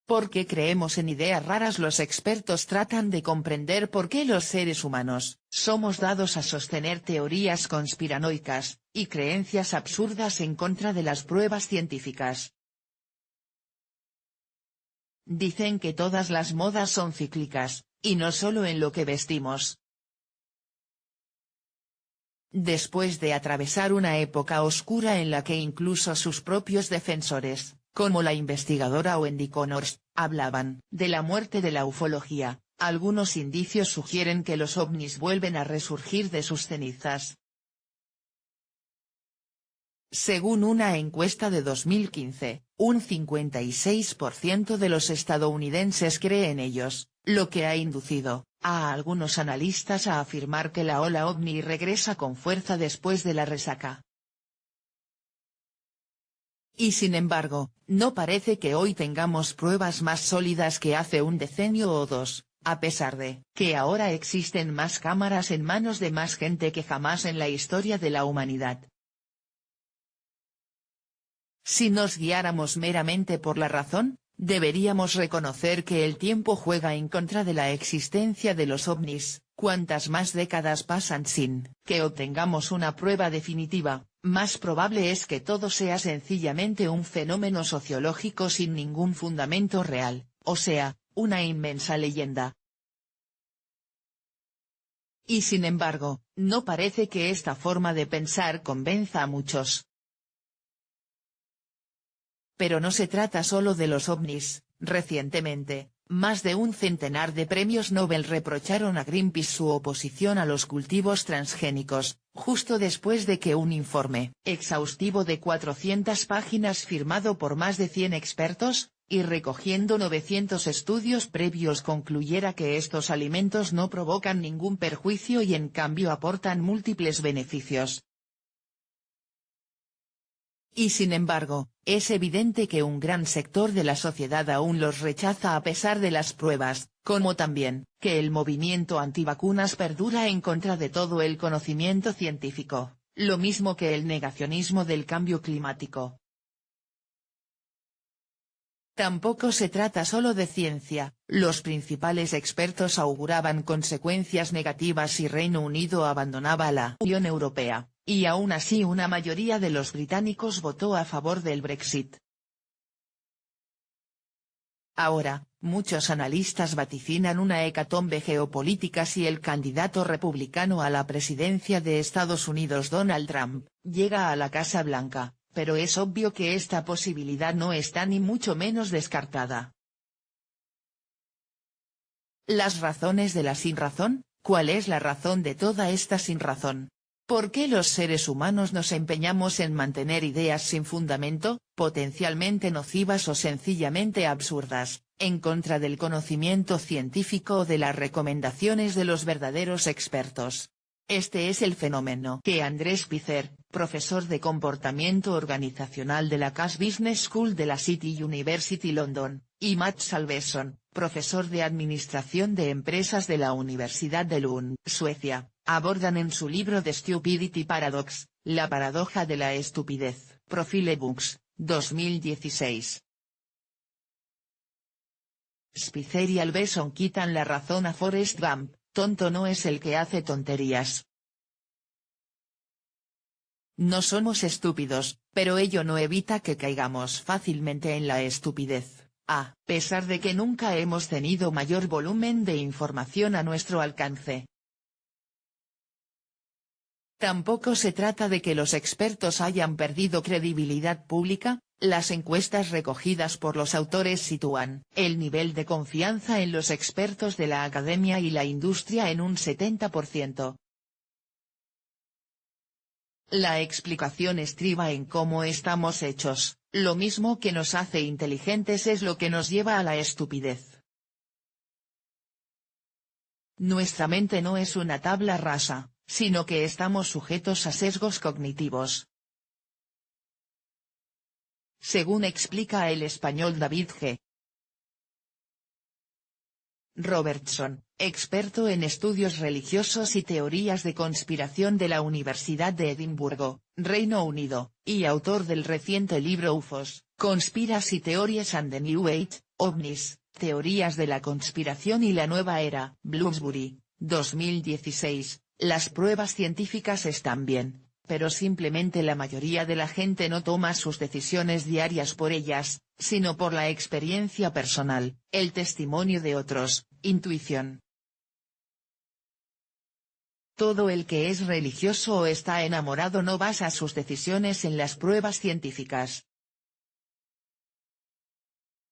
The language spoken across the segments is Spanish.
Porque creemos en ideas raras. Los expertos tratan de comprender por qué los seres humanos somos dados a sostener teorías conspiranoicas y creencias absurdas en contra de las pruebas científicas. Dicen que todas las modas son cíclicas, y no solo en lo que vestimos. Después de atravesar una época oscura en la que incluso sus propios defensores, como la investigadora Wendy Connors, hablaban de la muerte de la ufología, algunos indicios sugieren que los ovnis vuelven a resurgir de sus cenizas. Según una encuesta de 2015, un 56% de los estadounidenses cree en ellos, lo que ha inducido a algunos analistas a afirmar que la ola ovni regresa con fuerza después de la resaca. Y sin embargo, no parece que hoy tengamos pruebas más sólidas que hace un decenio o dos, a pesar de que ahora existen más cámaras en manos de más gente que jamás en la historia de la humanidad. Si nos guiáramos meramente por la razón, deberíamos reconocer que el tiempo juega en contra de la existencia de los ovnis. Cuantas más décadas pasan sin que obtengamos una prueba definitiva, más probable es que todo sea sencillamente un fenómeno sociológico sin ningún fundamento real, o sea, una inmensa leyenda. Y sin embargo, no parece que esta forma de pensar convenza a muchos. Pero no se trata solo de los ovnis. Recientemente, más de un centenar de premios Nobel reprocharon a Greenpeace su oposición a los cultivos transgénicos, justo después de que un informe exhaustivo de 400 páginas firmado por más de 100 expertos, y recogiendo 900 estudios previos concluyera que estos alimentos no provocan ningún perjuicio y en cambio aportan múltiples beneficios. Y sin embargo, es evidente que un gran sector de la sociedad aún los rechaza a pesar de las pruebas, como también, que el movimiento antivacunas perdura en contra de todo el conocimiento científico, lo mismo que el negacionismo del cambio climático. Tampoco se trata solo de ciencia, los principales expertos auguraban consecuencias negativas si Reino Unido abandonaba la Unión Europea. Y aún así una mayoría de los británicos votó a favor del Brexit. Ahora, muchos analistas vaticinan una hecatombe geopolítica si el candidato republicano a la presidencia de Estados Unidos Donald Trump llega a la Casa Blanca, pero es obvio que esta posibilidad no está ni mucho menos descartada. ¿Las razones de la sinrazón? ¿Cuál es la razón de toda esta sinrazón? ¿Por qué los seres humanos nos empeñamos en mantener ideas sin fundamento, potencialmente nocivas o sencillamente absurdas, en contra del conocimiento científico o de las recomendaciones de los verdaderos expertos? Este es el fenómeno que Andrés Pizer, profesor de comportamiento organizacional de la Cass Business School de la City University London, y Matt Salveson, profesor de administración de empresas de la Universidad de Lund, Suecia, abordan en su libro The Stupidity Paradox, la paradoja de la estupidez, Profile Books, 2016. Spitzer y Alveson quitan la razón a Forrest Gump, tonto no es el que hace tonterías. No somos estúpidos, pero ello no evita que caigamos fácilmente en la estupidez, a pesar de que nunca hemos tenido mayor volumen de información a nuestro alcance. Tampoco se trata de que los expertos hayan perdido credibilidad pública, las encuestas recogidas por los autores sitúan el nivel de confianza en los expertos de la academia y la industria en un 70%. La explicación estriba en cómo estamos hechos, lo mismo que nos hace inteligentes es lo que nos lleva a la estupidez. Nuestra mente no es una tabla rasa, sino que estamos sujetos a sesgos cognitivos. Según explica el español David G. Robertson, experto en estudios religiosos y teorías de conspiración de la Universidad de Edimburgo, Reino Unido, y autor del reciente libro UFOs, Conspiracy Theories and the New Age, OVNIs, teorías de la conspiración y la nueva era. Bloomsbury, 2016, las pruebas científicas están bien, pero simplemente la mayoría de la gente no toma sus decisiones diarias por ellas, sino por la experiencia personal, el testimonio de otros, intuición. Todo el que es religioso o está enamorado no basa sus decisiones en las pruebas científicas.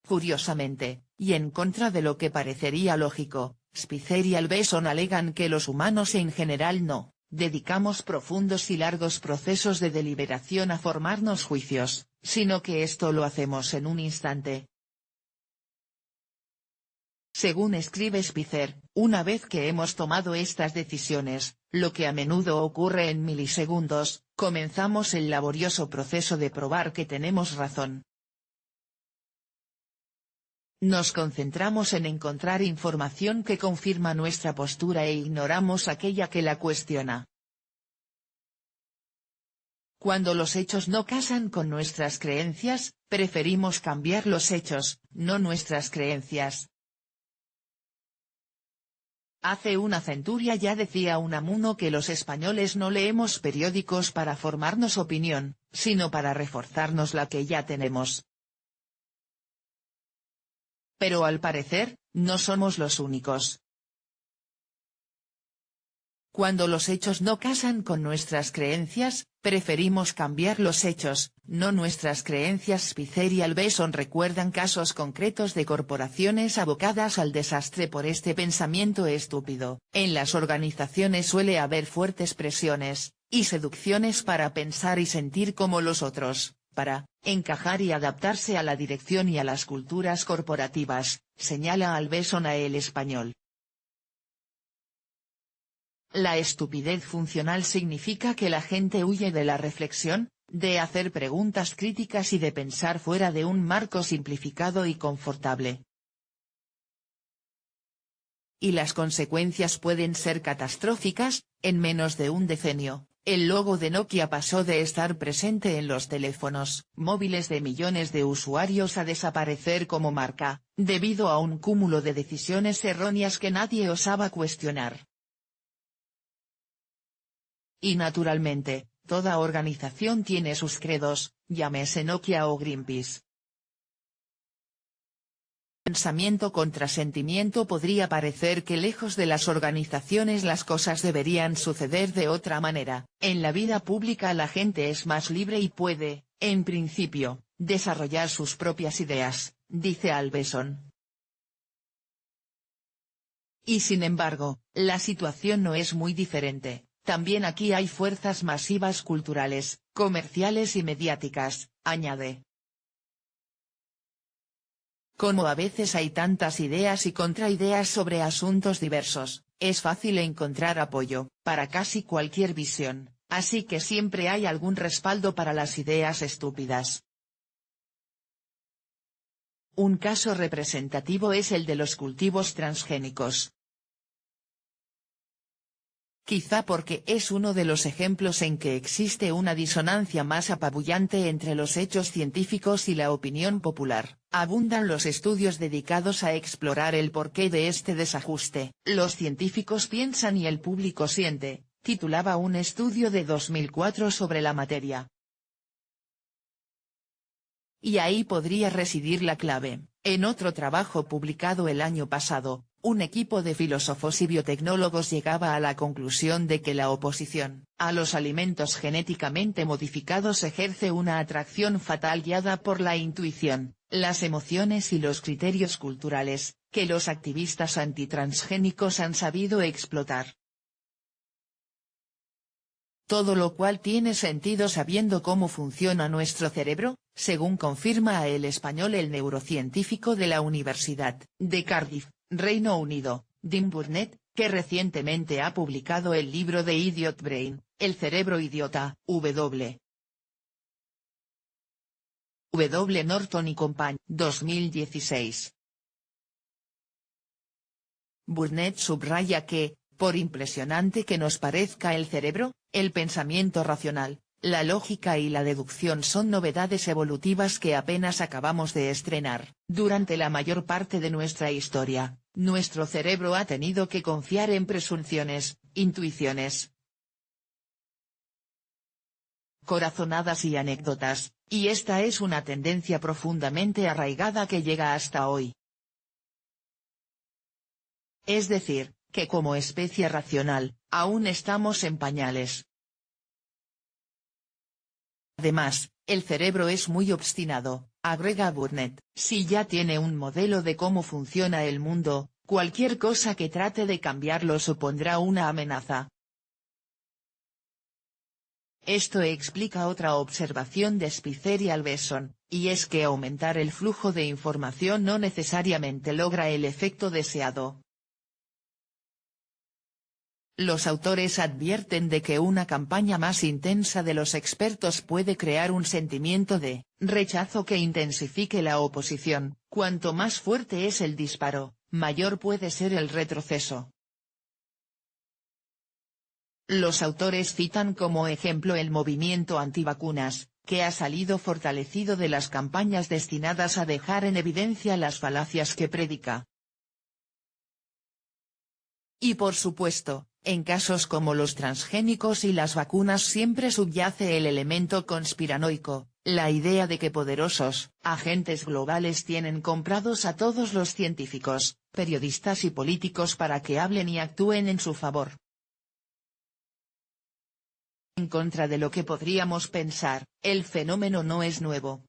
Curiosamente, y en contra de lo que parecería lógico, Spitzer y Alveson alegan que los humanos en general no dedicamos profundos y largos procesos de deliberación a formarnos juicios, sino que esto lo hacemos en un instante. Según escribe Spitzer, una vez que hemos tomado estas decisiones, lo que a menudo ocurre en milisegundos, comenzamos el laborioso proceso de probar que tenemos razón. Nos concentramos en encontrar información que confirma nuestra postura e ignoramos aquella que la cuestiona. Cuando los hechos no casan con nuestras creencias, preferimos cambiar los hechos, no nuestras creencias. Hace una centuria ya decía Unamuno que los españoles no leemos periódicos para formarnos opinión, sino para reforzarnos la que ya tenemos. Pero al parecer, no somos los únicos. Cuando los hechos no casan con nuestras creencias, preferimos cambiar los hechos, no nuestras creencias. Spitzer y Alveson recuerdan casos concretos de corporaciones abocadas al desastre por este pensamiento estúpido. En las organizaciones suele haber fuertes presiones y seducciones para pensar y sentir como los otros, para encajar y adaptarse a la dirección y a las culturas corporativas, señala Alveson a El Español. La estupidez funcional significa que la gente huye de la reflexión, de hacer preguntas críticas y de pensar fuera de un marco simplificado y confortable. Y las consecuencias pueden ser catastróficas. En menos de un decenio, el logo de Nokia pasó de estar presente en los teléfonos móviles de millones de usuarios a desaparecer como marca, debido a un cúmulo de decisiones erróneas que nadie osaba cuestionar. Y naturalmente, toda organización tiene sus credos, llámese Nokia o Greenpeace. Pensamiento contra sentimiento. Podría parecer que lejos de las organizaciones las cosas deberían suceder de otra manera. En la vida pública la gente es más libre y puede, en principio, desarrollar sus propias ideas, dice Alveson. Y sin embargo, la situación no es muy diferente. También aquí hay fuerzas masivas culturales, comerciales y mediáticas, añade. Como a veces hay tantas ideas y contraideas sobre asuntos diversos, es fácil encontrar apoyo para casi cualquier visión, así que siempre hay algún respaldo para las ideas estúpidas. Un caso representativo es el de los cultivos transgénicos. Quizá porque es uno de los ejemplos en que existe una disonancia más apabullante entre los hechos científicos y la opinión popular, abundan los estudios dedicados a explorar el porqué de este desajuste. Los científicos piensan y el público siente, titulaba un estudio de 2004 sobre la materia. Y ahí podría residir la clave. En otro trabajo publicado el año pasado, un equipo de filósofos y biotecnólogos llegaba a la conclusión de que la oposición a los alimentos genéticamente modificados ejerce una atracción fatal guiada por la intuición, las emociones y los criterios culturales, que los activistas antitransgénicos han sabido explotar. Todo lo cual tiene sentido sabiendo cómo funciona nuestro cerebro, según confirma a El Español el neurocientífico de la Universidad de Cardiff, Reino Unido, Dean Burnett, que recientemente ha publicado el libro de Idiot Brain, El cerebro idiota, W. Norton y Company, 2016. Burnett subraya que, por impresionante que nos parezca el cerebro, el pensamiento racional, la lógica y la deducción son novedades evolutivas que apenas acabamos de estrenar. Durante la mayor parte de nuestra historia, nuestro cerebro ha tenido que confiar en presunciones, intuiciones, corazonadas y anécdotas, y esta es una tendencia profundamente arraigada que llega hasta hoy. Es decir, que como especie racional, aún estamos en pañales. Además, el cerebro es muy obstinado, agrega Burnett, si ya tiene un modelo de cómo funciona el mundo, cualquier cosa que trate de cambiarlo supondrá una amenaza. Esto explica otra observación de Spitzer y Alveson, y es que aumentar el flujo de información no necesariamente logra el efecto deseado. Los autores advierten de que una campaña más intensa de los expertos puede crear un sentimiento de rechazo que intensifique la oposición. Cuanto más fuerte es el disparo, mayor puede ser el retroceso. Los autores citan como ejemplo el movimiento antivacunas, que ha salido fortalecido de las campañas destinadas a dejar en evidencia las falacias que predica. Y por supuesto, en casos como los transgénicos y las vacunas siempre subyace el elemento conspiranoico, la idea de que poderosos agentes globales tienen comprados a todos los científicos, periodistas y políticos para que hablen y actúen en su favor. En contra de lo que podríamos pensar, el fenómeno no es nuevo.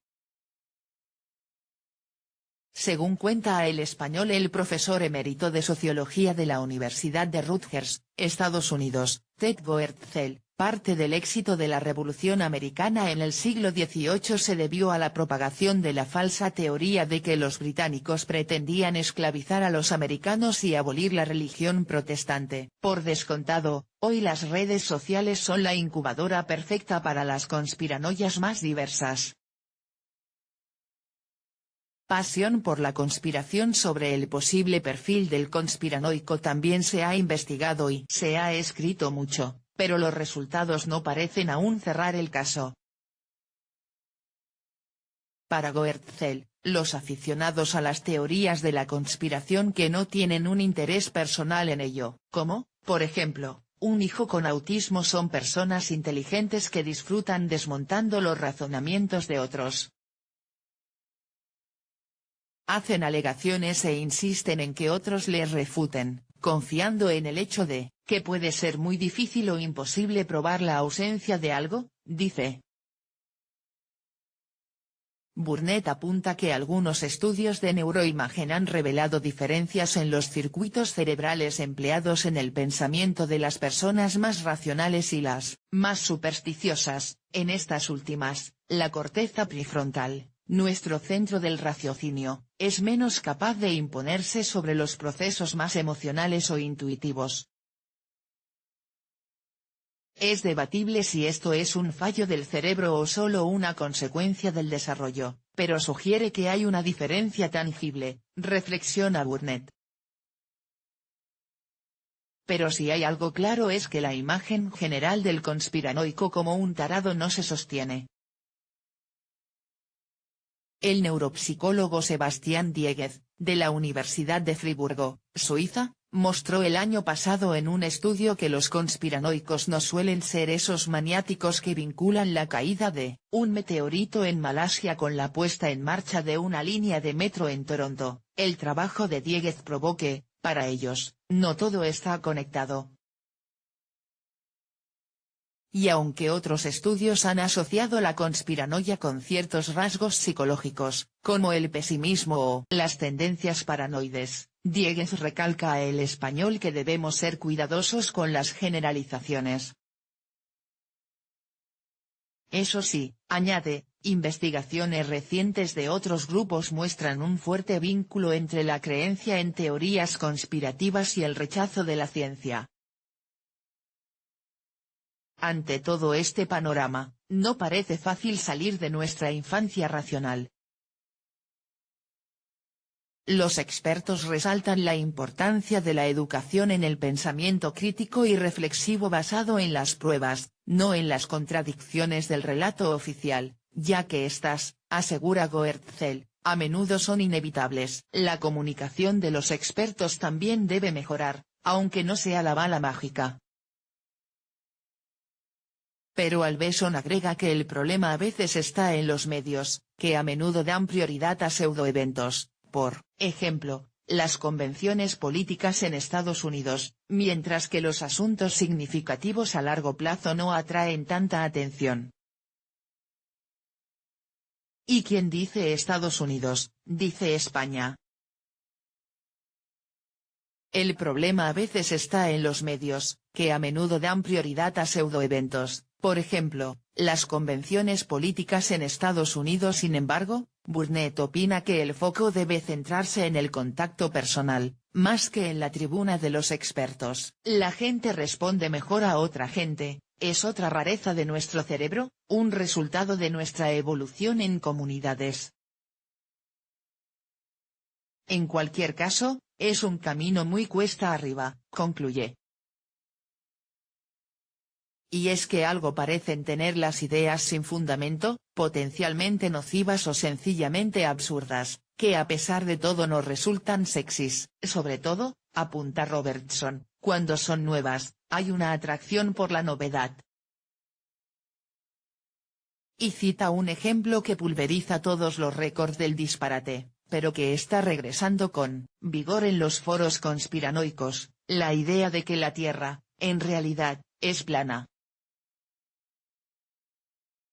Según cuenta el español el profesor emérito de Sociología de la Universidad de Rutgers, Estados Unidos, Ted Goertzel, parte del éxito de la Revolución Americana en el siglo XVIII se debió a la propagación de la falsa teoría de que los británicos pretendían esclavizar a los americanos y abolir la religión protestante. Por descontado, hoy las redes sociales son la incubadora perfecta para las conspiranoias más diversas. Pasión por la conspiración. Sobre el posible perfil del conspiranoico también se ha investigado y se ha escrito mucho, pero los resultados no parecen aún cerrar el caso. Para Goertzel, los aficionados a las teorías de la conspiración que no tienen un interés personal en ello, como, por ejemplo, un hijo con autismo, son personas inteligentes que disfrutan desmontando los razonamientos de otros. Hacen alegaciones e insisten en que otros les refuten, confiando en el hecho de que puede ser muy difícil o imposible probar la ausencia de algo, dice. Burnett apunta que algunos estudios de neuroimagen han revelado diferencias en los circuitos cerebrales empleados en el pensamiento de las personas más racionales y las más supersticiosas. En estas últimas, la corteza prefrontal, nuestro centro del raciocinio, es menos capaz de imponerse sobre los procesos más emocionales o intuitivos. Es debatible si esto es un fallo del cerebro o solo una consecuencia del desarrollo, pero sugiere que hay una diferencia tangible, reflexiona Burnett. Pero si hay algo claro es que la imagen general del conspiranoico como un tarado no se sostiene. El neuropsicólogo Sebastián Dieguez, de la Universidad de Friburgo, Suiza, mostró el año pasado en un estudio que los conspiranoicos no suelen ser esos maniáticos que vinculan la caída de un meteorito en Malasia con la puesta en marcha de una línea de metro en Toronto. El trabajo de Dieguez probó que, para ellos, no todo está conectado. Y aunque otros estudios han asociado la conspiranoia con ciertos rasgos psicológicos, como el pesimismo o las tendencias paranoides, Dieguez recalca a El Español que debemos ser cuidadosos con las generalizaciones. Eso sí, añade, investigaciones recientes de otros grupos muestran un fuerte vínculo entre la creencia en teorías conspirativas y el rechazo de la ciencia. Ante todo este panorama, no parece fácil salir de nuestra infancia racional. Los expertos resaltan la importancia de la educación en el pensamiento crítico y reflexivo basado en las pruebas, no en las contradicciones del relato oficial, ya que estas, asegura Goertzel, a menudo son inevitables. La comunicación de los expertos también debe mejorar, aunque no sea la bala mágica. Pero Alveson agrega que el problema a veces está en los medios, que a menudo dan prioridad a pseudoeventos, por ejemplo, las convenciones políticas en Estados Unidos, mientras que los asuntos significativos a largo plazo no atraen tanta atención. ¿Y quién dice Estados Unidos? Dice España. El problema a veces está en los medios, que a menudo dan prioridad a pseudoeventos, por ejemplo, las convenciones políticas en Estados Unidos. Sin embargo, Burnett opina que el foco debe centrarse en el contacto personal, más que en la tribuna de los expertos. La gente responde mejor a otra gente, es otra rareza de nuestro cerebro, un resultado de nuestra evolución en comunidades. En cualquier caso, es un camino muy cuesta arriba, concluye. Y es que algo parecen tener las ideas sin fundamento, potencialmente nocivas o sencillamente absurdas, que a pesar de todo nos resultan sexys. Sobre todo, apunta Robertson, cuando son nuevas, hay una atracción por la novedad. Y cita un ejemplo que pulveriza todos los récords del disparate, pero que está regresando con vigor en los foros conspiranoicos, la idea de que la Tierra, en realidad, es plana.